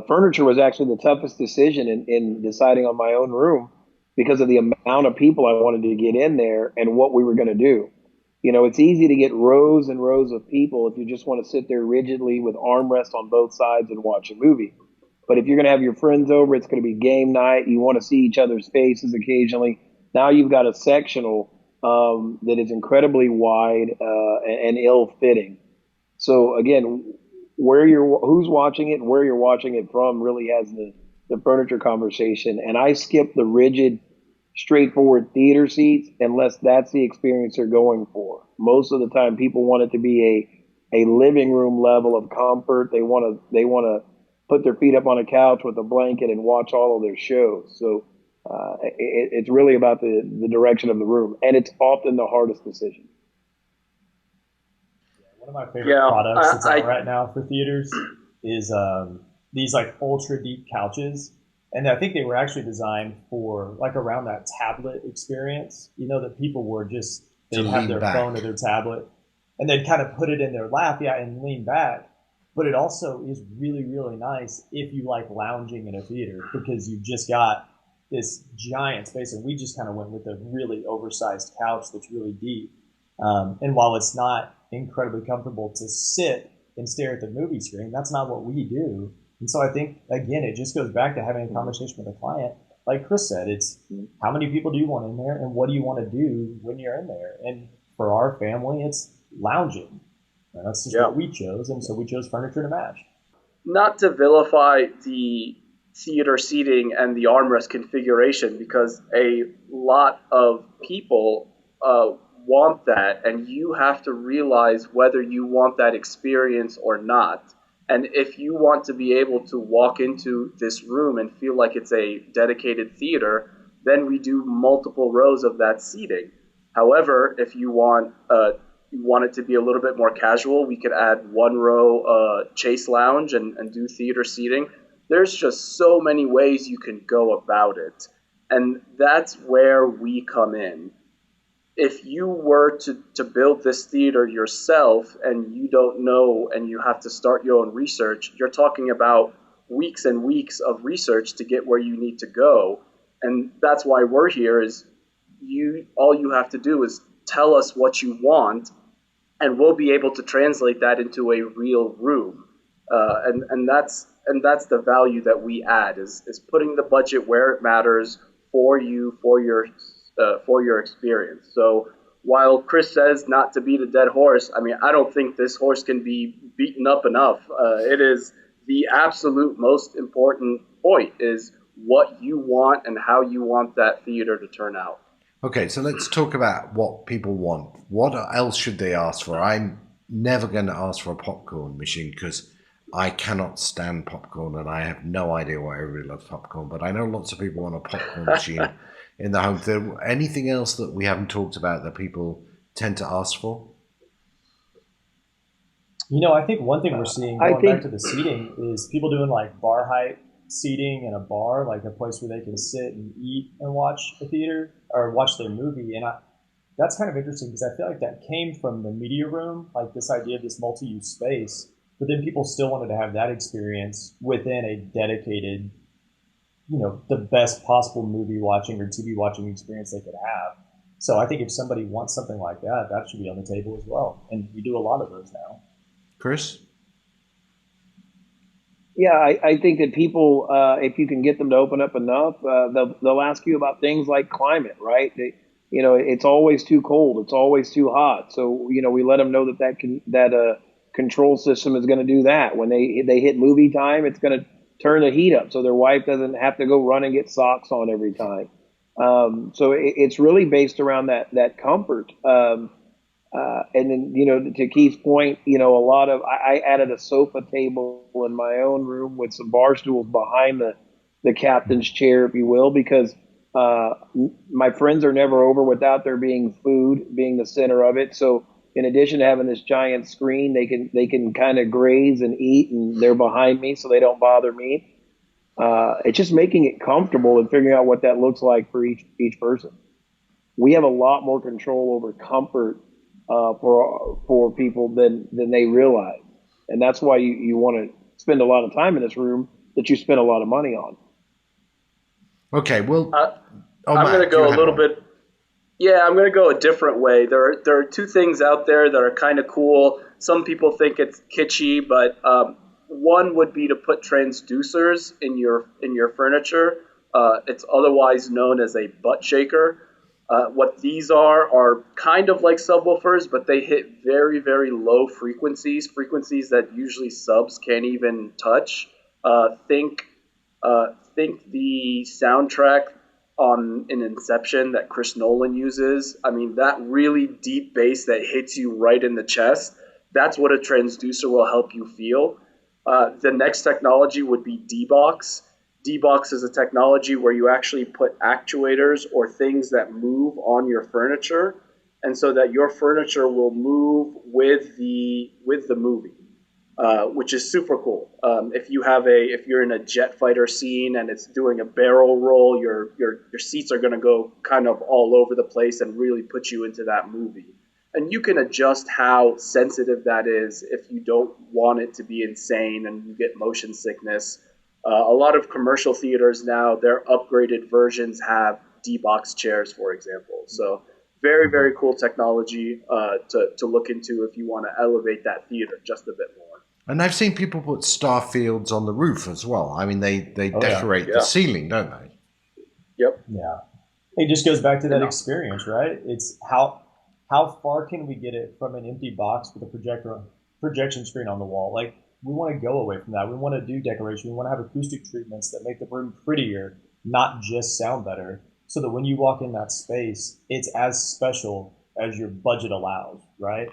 furniture was actually the toughest decision in deciding on my own room because of the amount of people I wanted to get in there and what we were going to do. It's easy to get rows and rows of people if you just want to sit there rigidly with armrests on both sides and watch a movie. But if you're going to have your friends over, it's going to be game night. You want to see each other's faces occasionally. Now you've got a sectional that is incredibly wide and ill-fitting. So again, who's watching it and where you're watching it from really has the furniture conversation. And I skip the rigid, straightforward theater seats unless that's the experience they're going for. Most of the time, people want it to be a living room level of comfort. They want to put their feet up on a couch with a blanket and watch all of their shows. So it's really about the direction of the room, and it's often the hardest decision. One of my favorite products that's out right now for theaters is these like ultra deep couches And I think they were actually designed for like around that tablet experience, that people were just, To they'd have lean their back. phone or their tablet and they'd kind of put it in their lap, yeah, and lean back. But it also is really, really nice if you like lounging in a theater because you've just got this giant space. And we just kind of went with a really oversized couch that's really deep. And while it's not incredibly comfortable to sit and stare at the movie screen, that's not what we do. And so I think, again, it just goes back to having a conversation with a client. Like Chris said, it's how many people do you want in there and what do you want to do when you're in there? And for our family, it's lounging. And that's just what we chose. And so we chose furniture to match. Not to vilify the theater seating and the armrest configuration, because a lot of people want that, and you have to realize whether you want that experience or not. And if you want to be able to walk into this room and feel like it's a dedicated theater, then we do multiple rows of that seating. However, if you want it to be a little bit more casual, we could add one row chase lounge and do theater seating. There's just so many ways you can go about it. And that's where we come in. If you were to build this theater yourself and you don't know and you have to start your own research, you're talking about weeks and weeks of research to get where you need to go. And that's why we're here is all you have to do is tell us what you want, and we'll be able to translate that into a real room. And that's the value that we add is putting the budget where it matters for you, for your experience. So while Chris says not to beat a dead horse, I mean, I don't think this horse can be beaten up enough. It is the absolute most important point is what you want and how you want that theater to turn out. Okay, so let's talk about what people want. What else should they ask for? I'm never going to ask for a popcorn machine because I cannot stand popcorn and I have no idea why everybody loves popcorn. But I know lots of people want a popcorn machine in the home theater. Anything else that we haven't talked about that people tend to ask for? I think one thing we're seeing going back to the seating is people doing like bar height seating in a bar, like a place where they can sit and eat and watch a theater or watch their movie. And that's kind of interesting because I feel like that came from the media room, like this idea of this multi-use space. But then people still wanted to have that experience within a dedicated, the best possible movie watching or TV watching experience they could have. So I think if somebody wants something like that, that should be on the table as well. And we do a lot of those now. Chris? Yeah, I think that people, if you can get them to open up enough, they'll ask you about things like climate, right? It's always too cold, it's always too hot. So we let them know that control system is going to do that. When they hit movie time, it's going to turn the heat up, so their wife doesn't have to go run and get socks on every time. So it's really based around that comfort. And then, to Keith's point, I added a sofa table in my own room with some bar stools behind the captain's chair, if you will, because my friends are never over without there being food being the center of it. So in addition to having this giant screen, they can kind of graze and eat, and they're behind me so they don't bother me. It's just making it comfortable and figuring out what that looks like for each person. We have a lot more control over comfort for people than they realize. And that's why you want to spend a lot of time in this room that you spend a lot of money on. Okay, well, I'm going to go a little bit. Yeah, I'm going to go a different way. There are two things out there that are kind of cool. Some people think it's kitschy, but one would be to put transducers in your furniture. It's otherwise known as a butt shaker. What these are kind of like subwoofers, but they hit very, very low frequencies that usually subs can't even touch. Think the soundtrack in Inception that Chris Nolan uses. I mean, that really deep bass that hits you right in the chest, that's what a transducer will help you feel. The next technology would be D-Box. D-Box is a technology where you actually put actuators or things that move on your furniture, and so that your furniture will move with the movie. which is super cool. If you're in a jet fighter scene and it's doing a barrel roll, your seats are going to go kind of all over the place and really put you into that movie. And you can adjust how sensitive that is if you don't want it to be insane and you get motion sickness. A lot of commercial theaters now, their upgraded versions have D-box chairs, for example. So very, very cool technology to look into if you want to elevate that theater just a bit more. And I've seen people put star fields on the roof as well. I mean, they decorate the ceiling, don't they? Yep. Yeah. It just goes back to that experience, right? It's how far can we get it from an empty box with a projection screen on the wall? Like, we want to go away from that. We want to do decoration. We want to have acoustic treatments that make the room prettier, not just sound better, so that when you walk in that space, it's as special as your budget allows, right?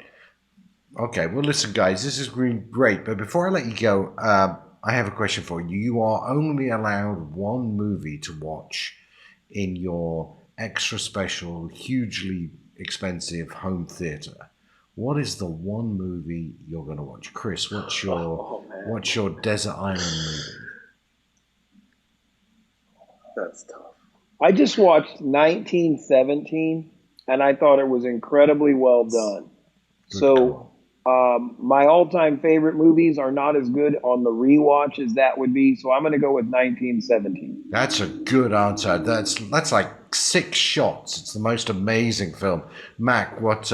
Okay, well, listen, guys, this has been great. But before I let you go, I have a question for you. You are only allowed one movie to watch in your extra special, hugely expensive home theater. What is the one movie you're going to watch? Chris, what's your desert island movie? That's tough. I just watched 1917, and I thought it was incredibly well done. So my all-time favorite movies are not as good on the rewatch as that would be, so I'm going to go with 1917. That's a good answer. That's like 6 shots. It's the most amazing film. Mac, what...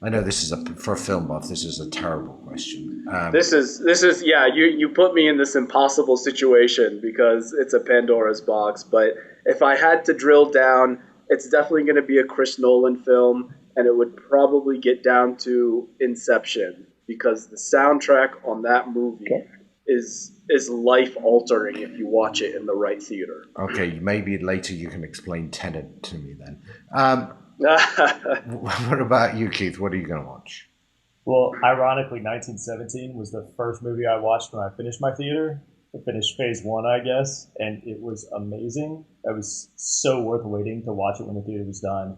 I know this is for a film buff. This is a terrible question. This is yeah. You put me in this impossible situation because it's a Pandora's box. But if I had to drill down, it's definitely going to be a Chris Nolan film, and it would probably get down to Inception because the soundtrack on that movie is life altering if you watch it in the right theater. Okay, maybe later you can explain Tenet to me then. What about you, Keith? What are you going to watch? Well, ironically, 1917 was the first movie I watched when I finished my theater. I finished phase 1, I guess, and it was amazing. It was so worth waiting to watch it when the theater was done.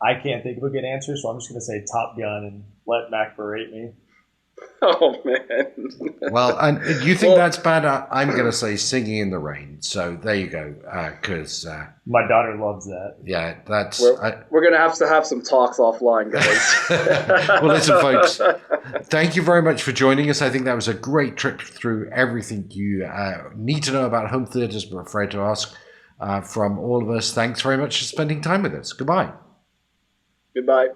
I can't think of a good answer, so I'm just going to say Top Gun and let Mac berate me. Oh, man. Well, and you think that's bad? I'm going to say Singing in the Rain. So there you go. Because my daughter loves that. Yeah, that's... We're going to have some talks offline, guys. Well, listen, folks, thank you very much for joining us. I think that was a great trip through everything you need to know about home theaters but afraid to ask from all of us. Thanks very much for spending time with us. Goodbye. Goodbye.